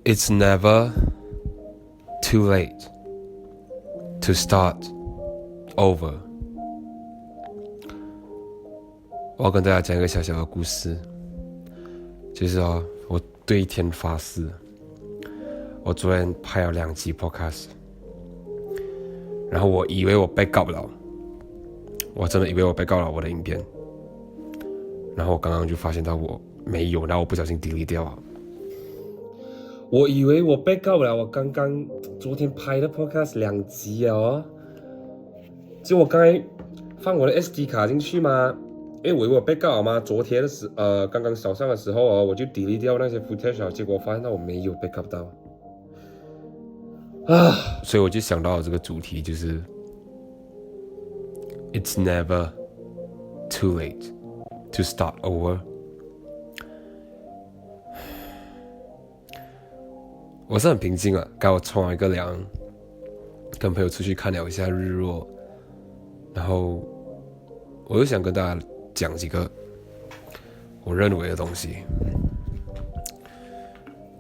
It's never too late to start over. 我要跟大家讲一个小小的故事，就是我对天发誓，我昨天拍了2集 podcast， 然后我以为我被告了，我真的以为我被告了我的影片，然后我刚刚就发现到我没有，然后我不小心 delete 掉了。我以为我被告了，我刚刚昨天拍的 podcast 2集哦，就我刚才放我的 SD 卡进去嘛，因为我以为我被告了嘛，昨天的刚刚早上的时候我就 delete 掉那些 footage， 结果发现到我没有被告到啊，所以我就想到了这个主题，就是 It's never too late to start over。我是很平静啊，刚我冲了一个凉，跟朋友出去看了一下日落，然后我又想跟大家讲几个我认为的东西，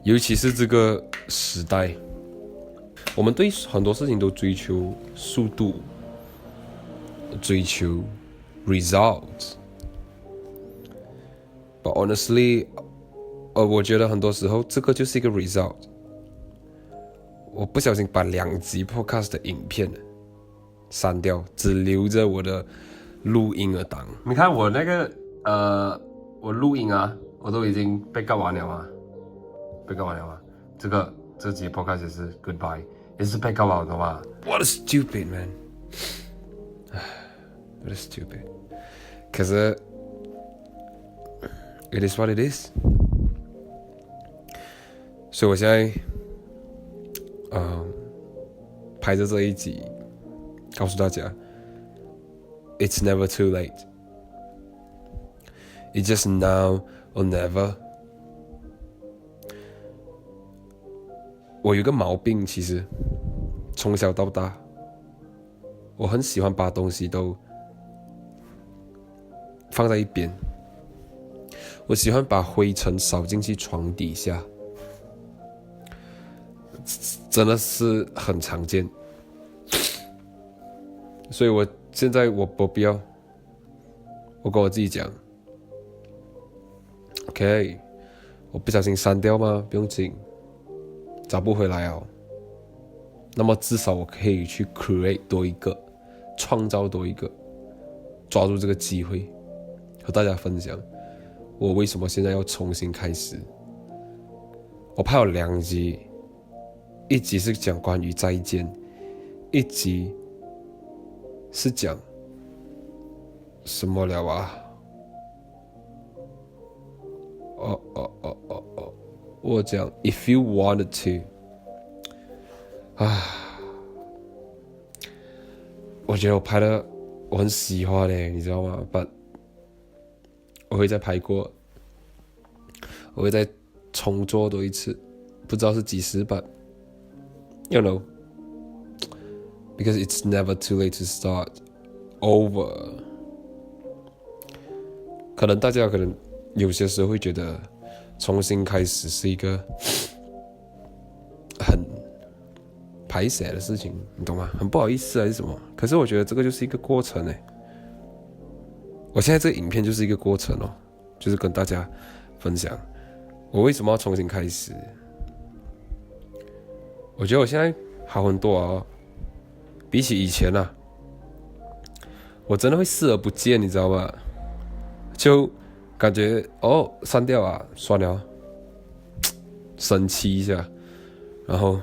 尤其是这个时代，我们对很多事情都追求速度，追求 results， but honestly，我觉得很多时候这个就是一个 result。我不小心把2集 podcast 的影片删掉，只留着我的录音的档。你看我那个我录音啊，我都已经被告完了啊，这集 podcast 也是 goodbye， 也是被告完的嘛。What a stupid man！ What a stupid！ 可是 it is what it is。所以我现在拍着这一集，告诉大家 ，It's never too late. It's just now or never. 我有个毛病，其实从小到大，我很喜欢把东西都放在一边。我喜欢把灰尘扫进去床底下。真的是很常见，所以我现在我不要，我跟我自己讲 ，OK， 我不小心删掉吗？不用紧，找不回来哦。那么至少我可以去 create 多一个，创造多一个，抓住这个机会，和大家分享我为什么现在要重新开始。我拍了2集。1集是讲关于再见，1集是讲什么了啊？我讲 If you wanted to 我觉得我拍的我很喜欢你知道吗 ？But 我会再拍过，我会再重做多一次，不知道是几时吧。You know, because it's never too late to start over. 可能大家有些时候会觉得重新开始是一个很排泄的事情，你懂吗？很不好意思还是什么？可是我觉得这个就是一个过程我现在这个影片就是一个过程就是跟大家分享我为什么要重新开始。我觉得我现在好很多比起以前我真的会视而不见，你知道吗？就感觉删掉算了，生气一下，然后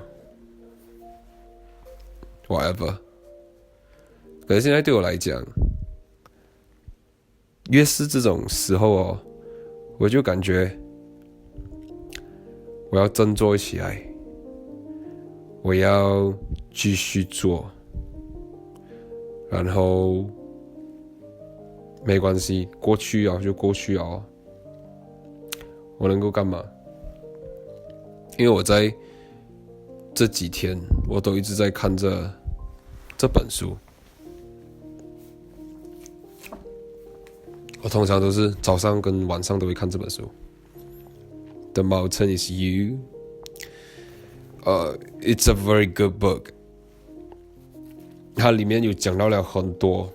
whatever。可是现在对我来讲，越是这种时候我就感觉我要振作起来。我要继续做，然后没关系，过去就过去我能够干嘛？因为我在这几天我都一直在看着这本书，我通常都是早上跟晚上都会看这本书。The Mountain is You， It's a very good book。它里面有讲到了很多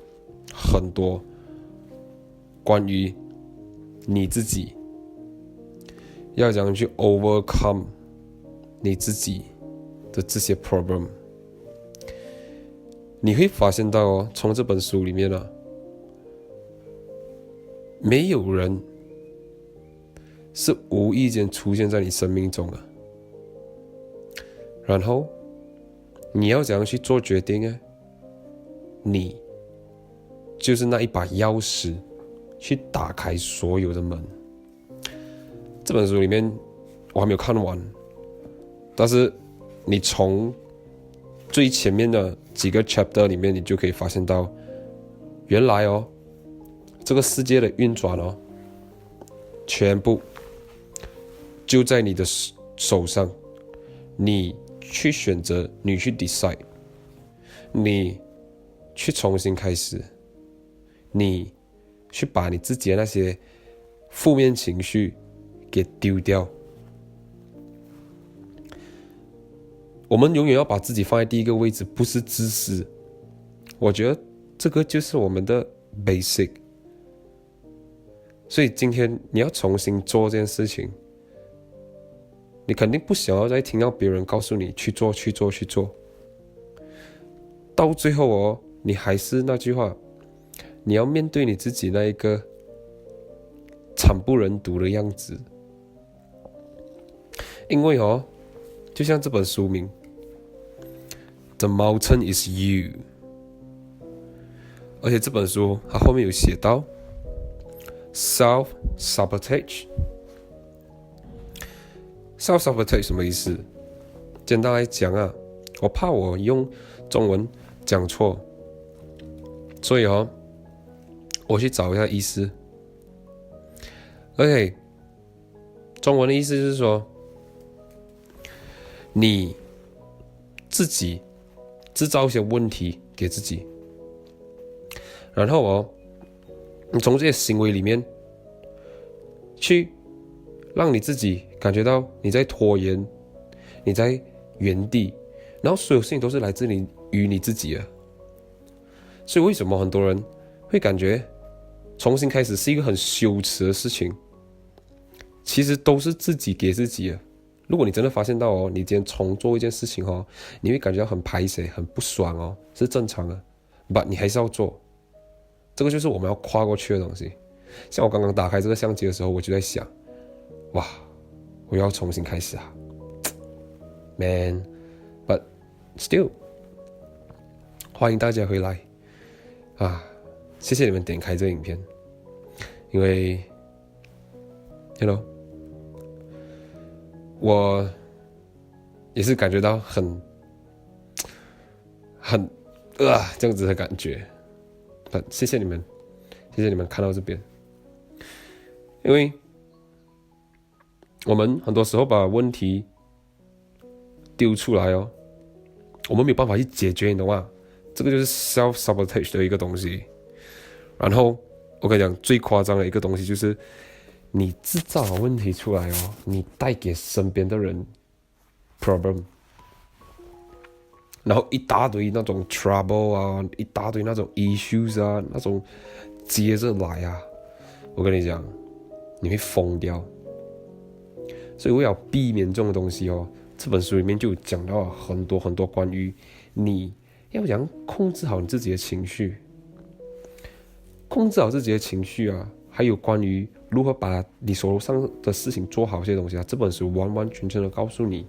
关于你自己要怎样去 overcome 你自己的这些 problem。你会发现到哦，从这本书里面啊，没有人是无意间出现在你生命中的。然后你要怎样去做决定呢？你就是那一把钥匙，去打开所有的门。这本书里面我还没有看完，但是你从最前面的几个 chapter 里面，你就可以发现到，原来哦，这个世界的运转哦，全部就在你的手上，你去选择，你去 decide， 你去重新开始，你去把你自己的那些负面情绪给丢掉。我们永远要把自己放在第一个位置，不是自私。我觉得这个就是我们的 basic。所以今天你要重新做这件事情，你肯定不想要再听到别人告诉你去做。到最后哦，你还是那句话，你要面对你自己那一个惨不忍睹的样子。因为哦，就像这本书名 The Mountain is You， 而且这本书它后面有写到 Self-sabotage。 Self-sabotage 什么意思？简单来讲啊，我怕我用中文讲错，所以哦，我去找一下意思。OK， 中文的意思就是说，你自己制造一些问题给自己，然后哦，你从这些行为里面去让你自己感觉到你在拖延，你在原地，然后所有事情都是来自于你自己的。所以为什么很多人会感觉重新开始是一个很羞耻的事情？其实都是自己给自己的。如果你真的发现到哦，你今天重做一件事情哦，你会感觉到很排斥、很不爽哦，是正常的。But 你还是要做，这个就是我们要跨过去的东西。像我刚刚打开这个相机的时候，我就在想，哇，我要重新开始啊 ，Man，but still， 欢迎大家回来啊！谢谢你们点开这个影片，因为 ，you know， 我也是感觉到很这样子的感觉。谢谢你们，谢谢你们看到这边，因为我们很多时候把问题丢出来哦，我们没有办法去解决，你懂吗？这个就是 self-sabotage 的一个东西。然后我跟你讲，最夸张的一个东西就是你制造好问题出来哦，你带给身边的人 problem， 然后一大堆那种 trouble 啊，一大堆那种 issues 啊，那种接着来啊，我跟你讲，你会疯掉。所以为了避免这种东西哦，这本书里面就讲到了很多很多关于你要怎样控制好你自己的情绪，控制好自己的情绪啊，还有关于如何把你手上的事情做好这些东西啊，这本书完完全全的告诉你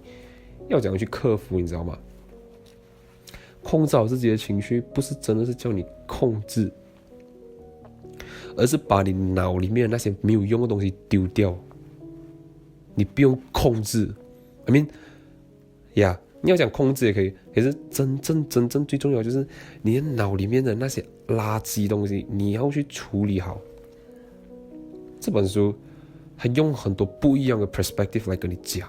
要怎样去克服，你知道吗？控制好自己的情绪，不是真的是叫你控制，而是把你脑里面的那些没有用的东西丢掉。你不用控制 I mean， 你要讲控制也可以，可是真正最重要就是你的脑里面的那些垃圾东西，你要去处理好。这本书还用很多不一样的 perspective 来跟你讲。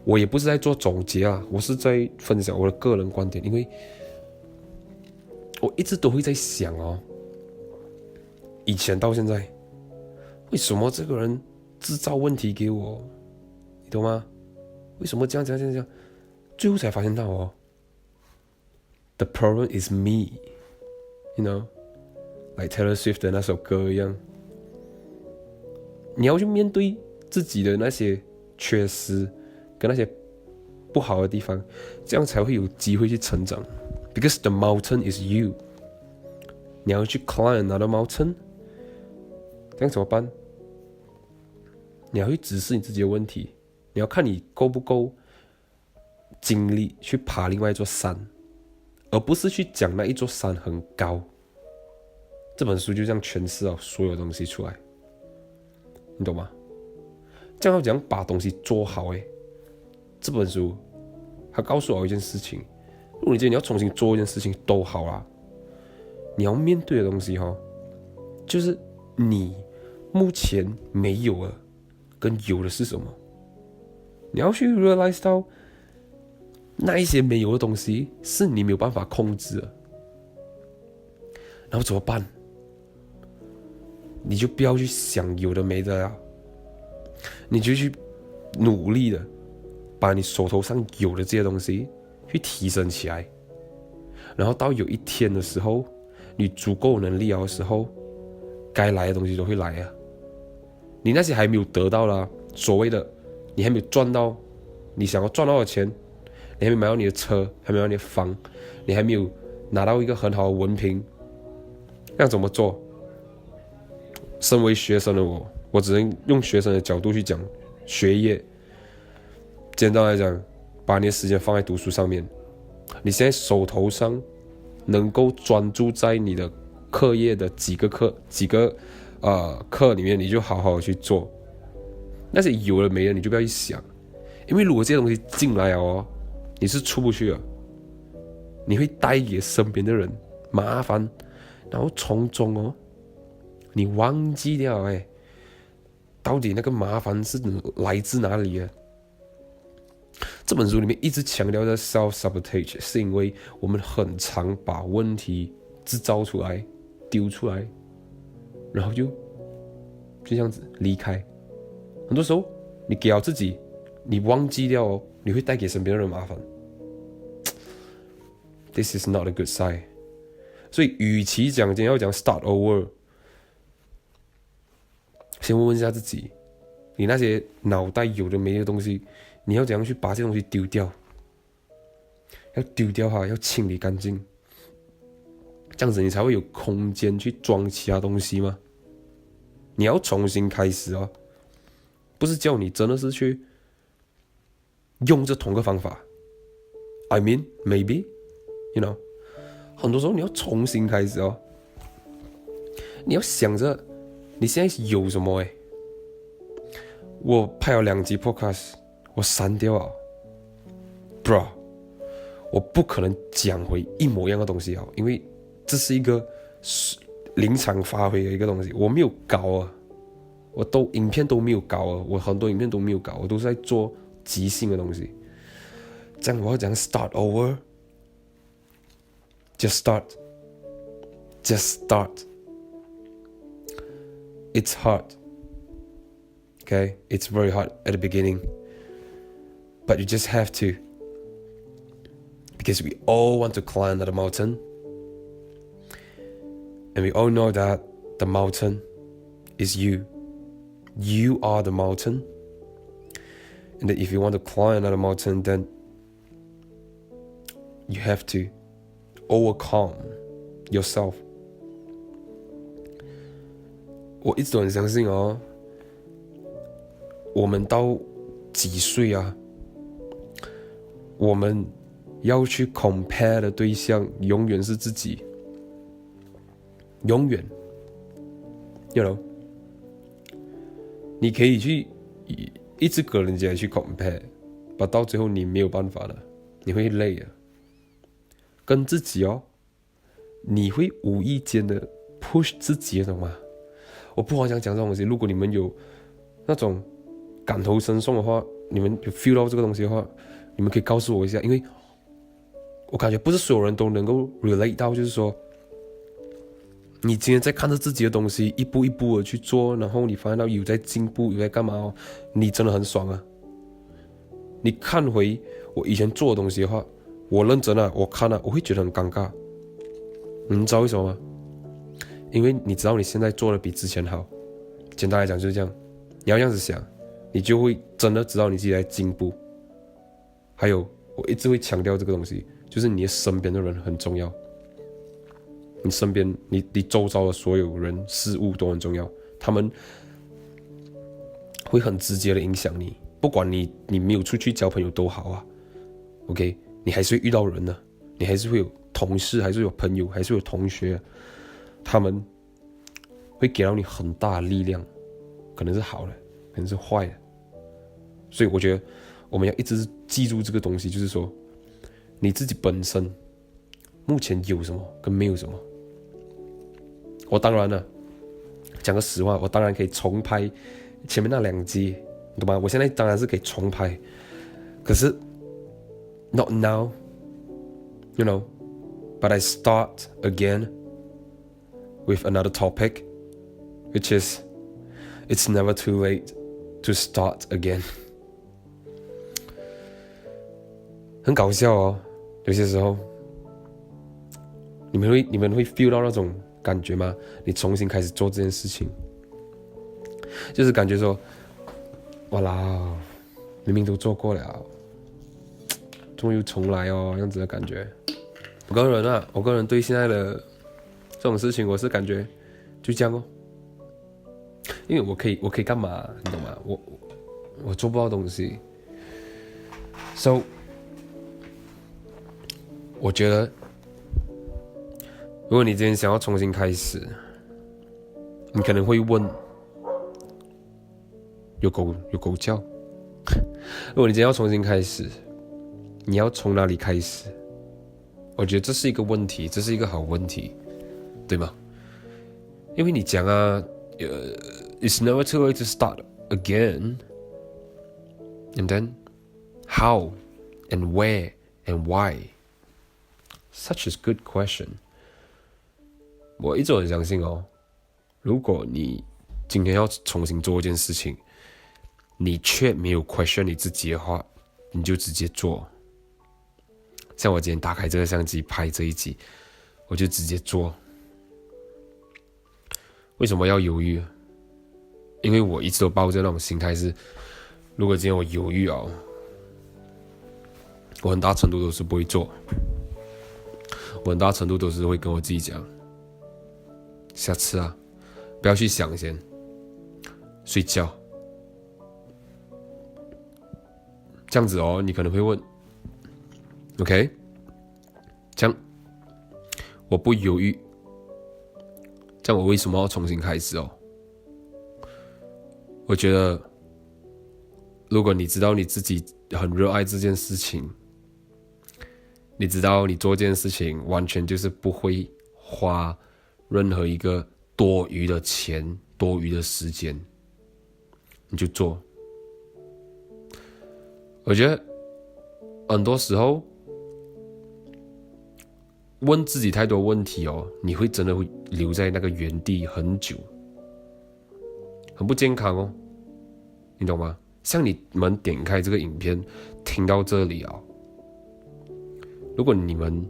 我也不是在做总结啊，我是在分享我的个人观点，因为我一直都会在想哦，以前到现在，为什么这个人制造问题给我，你懂吗？为什么这样？最后才发现到哦，The problem is me, you know, like Taylor Swift 的那首歌一样。你要去面对自己的那些缺失跟那些不好的地方，这样才会有机会去成长。Because the mountain is you. 你要去 climb another mountain， 这样怎么办？你要去直视你自己的问题，你要看你够不够精力去爬另外一座山，而不是去讲那一座山很高。这本书就这样诠释了所有东西出来，你懂吗？这样要怎样把东西做好？这本书它告诉我一件事情：如果你今天你要重新做一件事情都好啦，你要面对的东西就是你目前没有的跟有的是什么。你要去 realize 到那一些没有的东西是你没有办法控制的，然后怎么办？你就不要去想有的没的了，你就去努力的把你手头上有的这些东西去提升起来，然后到有一天的时候，你足够能力的时候，该来的东西都会来啊。你那些还没有得到啦，所谓的你还没有赚到你想要赚到的钱，你还没有买到你的车，还没有买到你的房，你还没有拿到一个很好的文凭，那怎么做？身为学生的我只能用学生的角度去讲学业。简单来讲，把你的时间放在读书上面。你现在手头上能够专注在你的课业的几个课里面，你就好好的去做。那些有了没了，你就不要去想，因为如果这些东西进来了你是出不去了，你会带给身边的人麻烦，然后从中你忘记掉到底那个麻烦是来自哪里的。这本书里面一直强调的 self-sabotage， 是因为我们很常把问题制造出来丢出来，然后就这样子离开。很多时候你给了自己，你忘记掉你会带给身边的人麻烦。This is not a good sign。 所以与其讲今天要讲 start over， 先问问一下自己，你那些脑袋有的没的东西，你要怎样去把这东西丢掉？要丢掉它，要清理干净，这样子你才会有空间去装其他东西嘛。你要重新开始不是叫你真的是去用这同个方法。I mean maybe you know， 很多时候你要重新开始你要想着你现在有什么我拍了2集 podcast， 我删掉了 bro， 我不可能讲回一模一样的东西因为这是一个临场发挥的一个东西，我没有稿影片都没有稿我很多影片都没有稿，我都是在做即兴的东西。这样我要讲 start over， just start。 It's hard, okay? It's very hard at the beginning, but you just have to, because we all want to climb that mountain, and we all know that the mountain is you. You are the mountain, and that if you want to climb another mountain, then you have to overcome yourself. 我一直都很相信我们到几岁我们要去 compare 的对象永远是自己，永远 you know， 你可以去一直跟人家去 compare， 但到最后你没有办法了，你会累跟自己你会无意间的 push 自己懂吗？我不好讲这种东西，如果你们有那种感同身受的话，你们有 feel 到这个东西的话，你们可以告诉我一下，因为我感觉不是所有人都能够 relate 到，就是说你今天在看着自己的东西一步一步的去做，然后你发现到有在进步，有在干嘛你真的很爽你看回我以前做的东西的话，我认真啊，我看啊，我会觉得很尴尬。你知道为什么吗？因为你知道你现在做的比之前好。简单来讲就是这样，你要这样子想，你就会真的知道你自己在进步。还有，我一直会强调这个东西，就是你的身边的人很重要。你身边你周遭的所有人事物都很重要，他们会很直接的影响你。不管你没有出去交朋友都好啊 ，OK， 你还是会遇到人的，你还是会有同事，还是有朋友，还是有同学，他们会给到你很大的力量，可能是好的，可能是坏的。所以我觉得我们要一直记住这个东西，就是说你自己本身目前有什么跟没有什么。我当然了，讲个实话，我当然可以重拍前面那2集，你懂吗？我现在当然是可以重拍，可是 not now, you know, but I start again with another topic, which is it's never too late to start again. 很搞笑哦，有些时候你们会 feel 到那种感觉吗？你重新开始做这件事情，就是感觉说，哇啦，明明都做过了，终于重来哦，这样子的感觉。我个人对现在的这种事情，我是感觉就这样哦，因为我可以干嘛，你懂吗？我做不到东西 ，so 我觉得，如果你今天想要重新开始，你可能会问，有狗叫。如果你今天要重新开始，你要从哪里开始？我觉得这是一个问题，这是一个好问题，对吗？因为你讲啊，it's never too late to start again, and then how and where and why? Such a good question. 我一直很相信哦，如果你今天要重新做一件事情，你却没有 question 你自己的话，你就直接做。像我今天打开这个相机拍这一集，我就直接做。为什么要犹豫？因为我一直都抱着那种心态是，如果今天我犹豫哦，我很大程度都是不会做，我很大程度都是会跟我自己讲，下次啊，不要去想先，睡觉。这样子哦，你可能会问 ，OK， 这样我不犹豫，这样我为什么要重新开始哦？我觉得，如果你知道你自己很热爱这件事情，你知道你做这件事情完全就是不会花任何一个多余的钱、多余的时间，你就做。我觉得很多时候问自己太多问题哦，你会真的会留在那个原地很久，很不健康哦，你懂吗？像你们点开这个影片听到这里啊，如果你们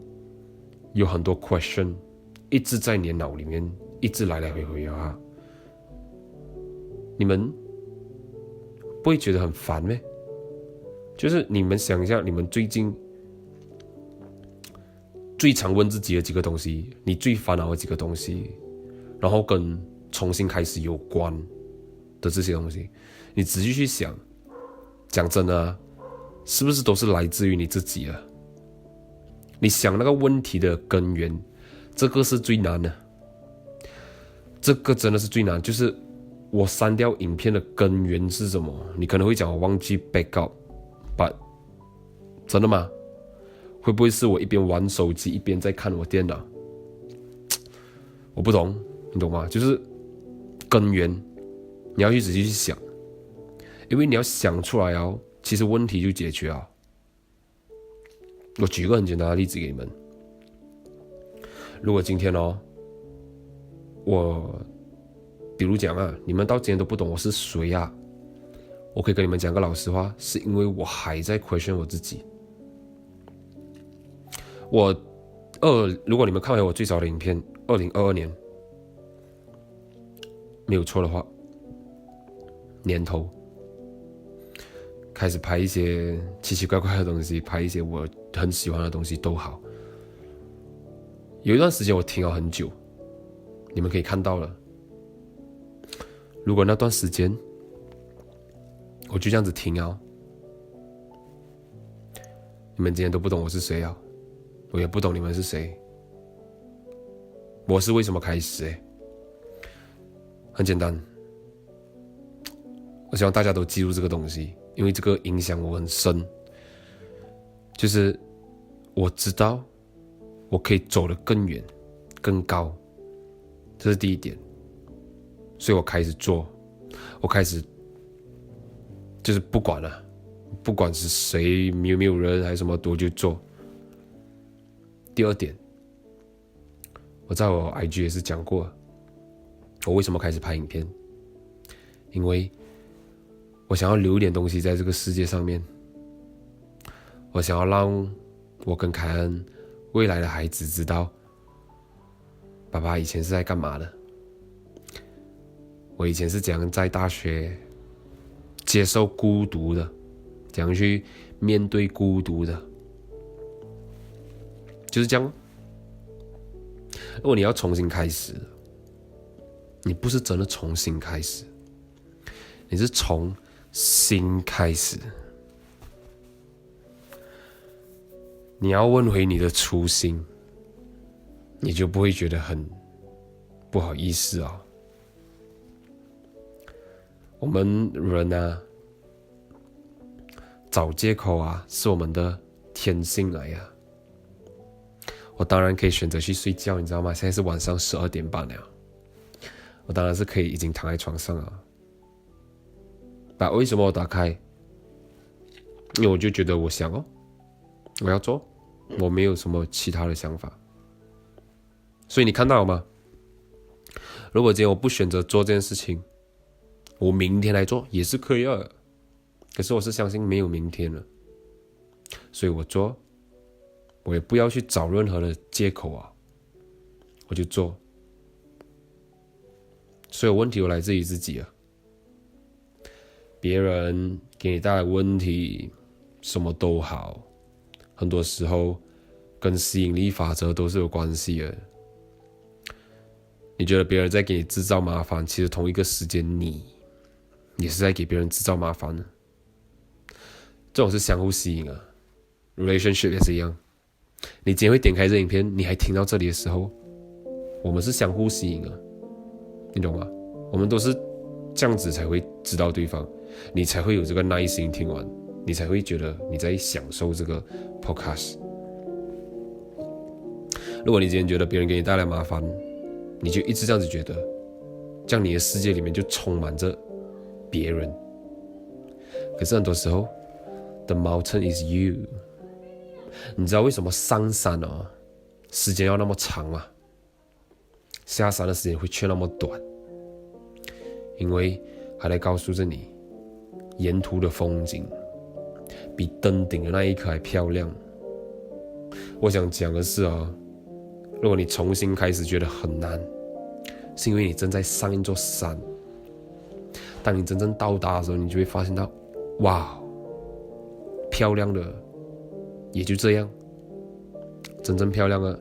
有很多 question 一直在你的脑里面一直来来回回啊，你们不会觉得很烦吗？就是你们想一下，你们最近最常问自己的几个东西，你最烦恼的几个东西，然后跟重新开始有关的这些东西，你仔细去想，讲真的啊，是不是都是来自于你自己的？你想那个问题的根源，这个是最难的，这个真的是最难。就是我删掉影片的根源是什么？你可能会讲我忘记 backup。But 真的吗？会不会是我一边玩手机一边在看我电脑？我不懂，你懂吗？就是根源，你要去仔细去想，因为你要想出来哦，其实问题就解决了。我举一个很简单的例子给你们，如果今天哦，我比如讲啊，你们到今天都不懂我是谁啊，我可以跟你们讲个老实话，是因为我还在 question 我自己。如果你们看回我最早的影片，2022年没有错的话，年头开始拍一些奇奇怪怪的东西，拍一些我很喜欢的东西都好。有一段时间我停了很久，你们可以看到了。如果那段时间我就这样子停啊，你们今天都不懂我是谁啊，我也不懂你们是谁。我是为什么开始？很简单，我希望大家都记住这个东西，因为这个影响我很深。就是我知道我可以走得更远更高，这是第一点。所以我开始做，我开始就是不管了，不管是谁，没有人还是什么，我就做。第二点，我在我 IG 也是讲过，我为什么开始拍影片，因为我想要留一点东西在这个世界上面，我想要让我跟凯恩未来的孩子知道，爸爸以前是在干嘛的，我以前是怎样在大学接受孤独的，怎样去面对孤独的，就是这样。如果你要重新开始，你不是真的重新开始，你是从新开始。你要问回你的初心，你就不会觉得很不好意思啊。我们人啊，找借口啊，是我们的天性来呀。我当然可以选择去睡觉，你知道吗？现在是晚上12点半了，我当然是可以已经躺在床上了。但为什么我打开？因为我就觉得我想我要做，我没有什么其他的想法。所以你看到了吗？如果今天我不选择做这件事情，我明天来做也是可以的。可是我是相信没有明天了，所以我做，我也不要去找任何的借口啊，我就做。所有问题都来自于自己啊。别人给你带来问题，什么都好，很多时候跟吸引力法则都是有关系的。你觉得别人在给你制造麻烦，其实同一个时间你也是在给别人制造麻烦的。这种是相互吸引啊 ，relationship 也是一样。你今天会点开这影片，你还听到这里的时候，我们是相互吸引啊，你懂吗？我们都是这样子才会知道对方，你才会有这个耐心听完，你才会觉得你在享受这个 podcast。如果你今天觉得别人给你带来麻烦，你就一直这样子觉得，这样你的世界里面就充满着别人。可是很多时候 ，the mountain is you。你知道为什么上山时间要那么长吗？下山的时间会却那么短？因为还在告诉着你，沿途的风景比登顶的那一刻还漂亮。我想讲的是如果你重新开始觉得很难，是因为你正在上一座山。当你真正到达的时候，你就会发现到，哇，漂亮的也就这样，真正漂亮的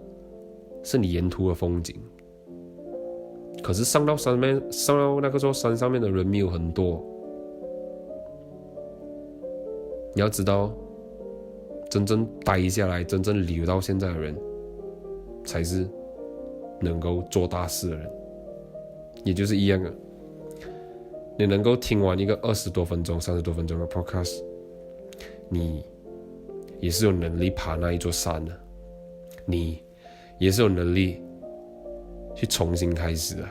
是你沿途的风景。可是上到那个座山上面的人没有很多。你要知道，真正待下来、真正留到现在的人，才是能够做大事的人。也就是一样的，你能够听完一个20多分钟、30多分钟的 podcast， 你也是有能力爬那一座山的，你也是有能力去重新开始的。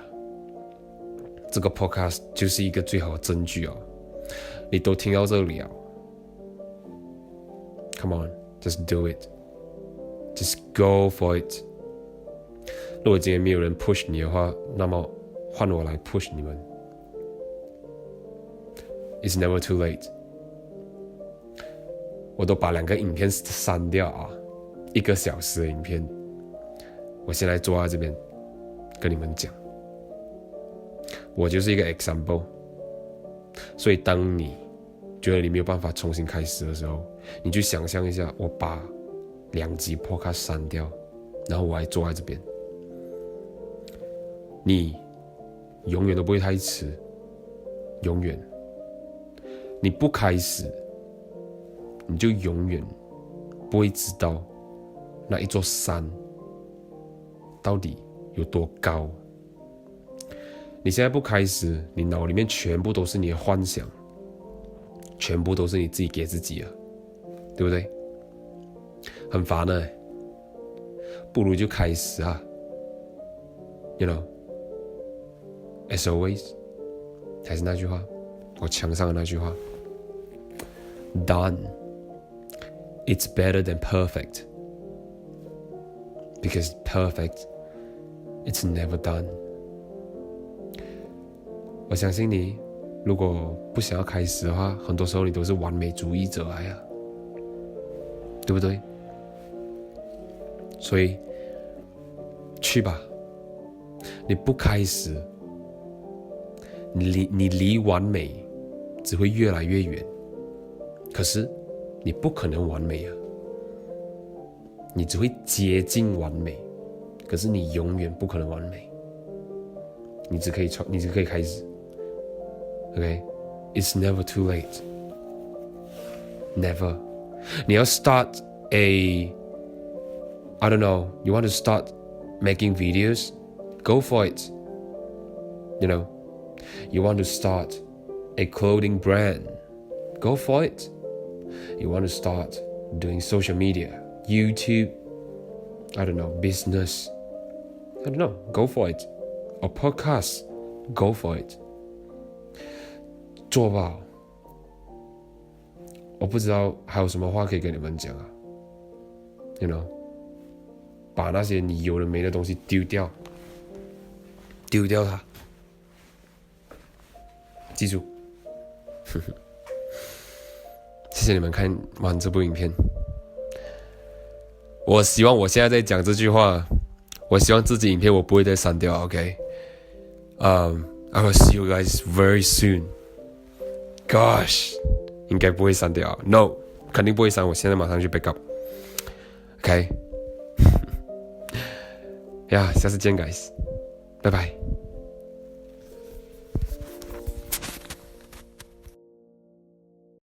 这个 podcast 就是一个最好的证据你都听到这里Come on, just do it. Just go for it. 如果今天没有人 push 你的话，那么换我来 push 你们。It's never too late。我都把2个影片删掉啊，1个小时的影片，我现在坐在这边跟你们讲，我就是一个 example。所以当你觉得你没有办法重新开始的时候，你就想象一下，我把2集 podcast 删掉，然后我还坐在这边，你永远都不会太迟，永远。你不开始，你就永远不会知道那一座山到底有多高。你现在不开始，你脑里面全部都是你的幻想，全部都是你自己给自己的，对不对？很烦的，不如就开始啊 ，You know， as always， 还是那句话，我墙上的那句话 ，Done， it's better than perfect， because perfect it's never done。我相信你，如果不想要开始的话，很多时候你都是完美主义者来啊，对不对？所以去吧，你不开始，你离完美只会越来越远。可是你不可能完美啊，你只会接近完美，可是你永远不可能完美。你只可以开始。Okay, it's never too late. Never. 你要 start I don't know, you want to start making videos? Go for it. You know, you want to start a clothing brand? Go for it. You want to start doing social media, YouTube, I don't know, business? I don't know, go for it. Or podcast, go for it. 做吧，我不知道还有什么话可以跟你们讲啊 ，You know， 把那些你有的没的东西丢掉它，记住，谢谢你们看完这部影片。我希望我现在在讲这句话，我希望这支影片我不会再删掉 ，OK？ I will see you guys very soon。Gosh， 应该不会删掉 ，No， 肯定不会删。我现在马上去 backup，OK？ 呀，下次见 ，guys， 拜拜。